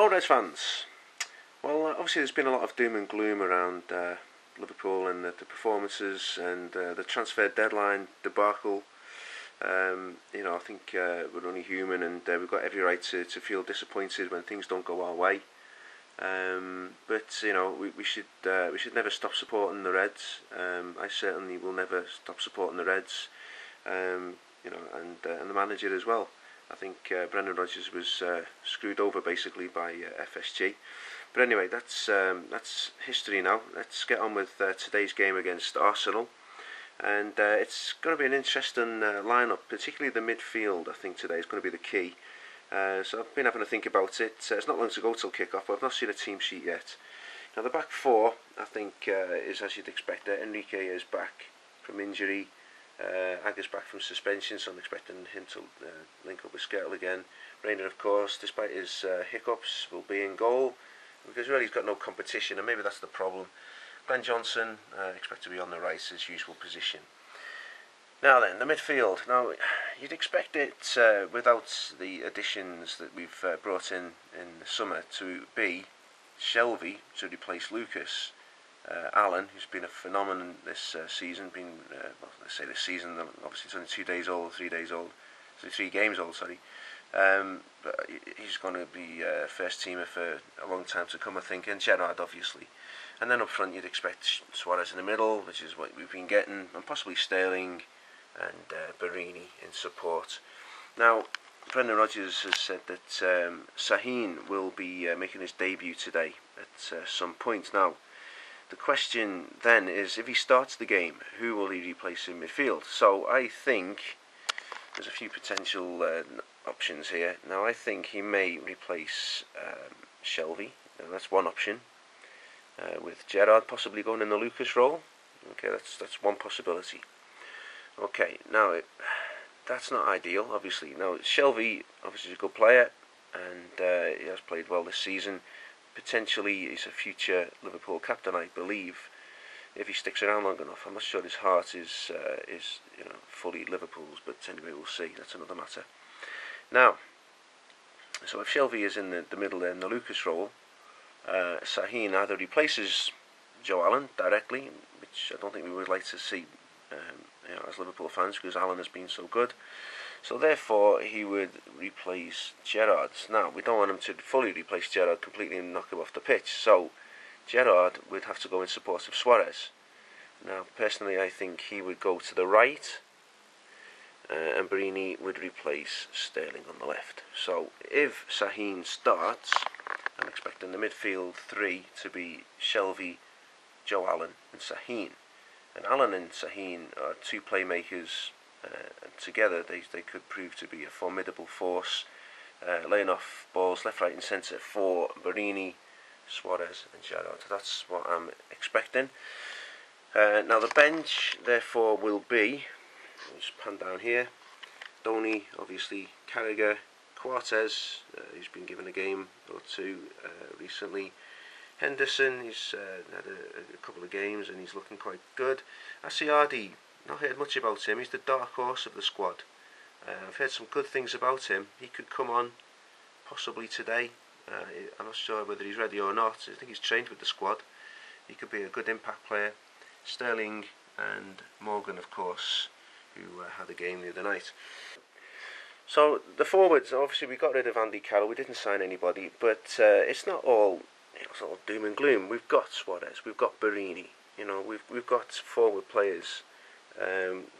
Hello Reds fans. Well, obviously there's been a lot of doom and gloom around Liverpool and the performances and the transfer deadline debacle. I think we're only human, and we've got every right to feel disappointed when things don't go our way. But we should never stop supporting the Reds. I certainly will never stop supporting the Reds. And the manager as well. I think Brendan Rodgers was screwed over basically by FSG. But anyway, that's history now. Let's get on with today's game against Arsenal. And it's going to be an interesting lineup, particularly the midfield. I think today is going to be the key. So I've been having to think about it. It's not long to go till kick-off, but I've not seen a team sheet yet. Now the back four, I think, is as you'd expect. Enrique is back from injury. Agger's back from suspension, so I'm expecting him to link up with Skrtel again. Reina, of course, despite his hiccups, will be in goal, because really he's got no competition, and maybe that's the problem. Ben Johnson, expect to be on the right, his usual position. Now then, the midfield. Now, you'd expect it, without the additions that we've brought in the summer, to be Shelvey to replace Lucas. Alan, who's been a phenomenon this season, let's say this season, obviously it's only 3 games old, sorry. But he's going to be first teamer for a long time to come, I think, and Gerrard, obviously. And then up front, you'd expect Suarez in the middle, which is what we've been getting, and possibly Sterling and Borini in support. Now, Brendan Rodgers has said that Sahin will be making his debut today at some point. Now, the question then is, if he starts the game, who will he replace in midfield? So I think there's a few potential options here. Now I think he may replace Shelvey. Now, that's one option. With Gerrard possibly going in the Lucas role. Okay, that's one possibility. Okay, now that's not ideal, obviously. Now Shelvey obviously is a good player, and he has played well this season. Potentially he's a future Liverpool captain, I believe, if he sticks around long enough. I'm not sure his heart is fully Liverpool's, but anyway, we'll see. That's another matter. Now, so if Shelvey is in the middle there in the Lucas role, Sahin either replaces Joe Allen directly, which I don't think we would like to see as Liverpool fans, because Allen has been so good. So therefore he would replace Gerrard. Now we don't want him to fully replace Gerrard completely and knock him off the pitch, so Gerrard would have to go in support of Suarez. Now personally I think he would go to the right, and Borini would replace Sterling on the left. So if Sahin starts, I'm expecting the midfield three to be Shelvey, Joe Allen and Sahin. And Allen and Sahin are two playmakers. And together they could prove to be a formidable force, laying off balls left, right and centre for Borini, Suarez and Gerrard. That's what I'm expecting. Now the bench therefore will be, I'll just pan down here, Borini, obviously, Carragher, Suarez, who's been given a game or two recently, Henderson, he's had a couple of games and he's looking quite good. Asiadi, not heard much about him. He's the dark horse of the squad. I've heard some good things about him. He could come on possibly today. I'm not sure whether he's ready or not. I think he's trained with the squad. He could be a good impact player. Sterling and Morgan, of course, who had a game the other night. So the forwards, obviously we got rid of Andy Carroll. We didn't sign anybody, but it's not all sort of doom and gloom. We've got Suarez. We've got Borini. We've got forward players.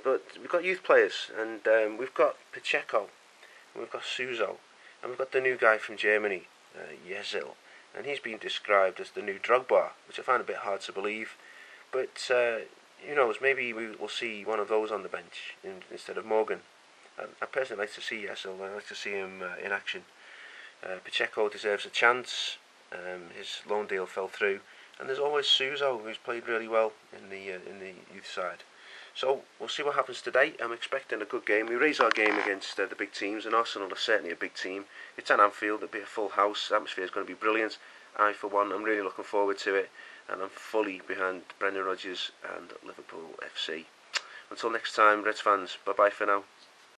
But we've got youth players, and we've got Pacheco, and we've got Suso, and we've got the new guy from Germany, Yezil, and he's been described as the new Drogba, which I find a bit hard to believe, but who knows, maybe we will see one of those on the bench instead of Morgan. I personally like to see Yezil. I like to see him in action. Pacheco deserves a chance. His loan deal fell through, and there's always Suso, who's played really well in the youth side. So we'll see what happens today. I'm expecting a good game. We raise our game against the big teams, and Arsenal are certainly a big team. It's at Anfield. It'll be a full house. The atmosphere is going to be brilliant. I, for one, I'm really looking forward to it, and I'm fully behind Brendan Rodgers and Liverpool FC. Until next time, Reds fans, bye-bye for now.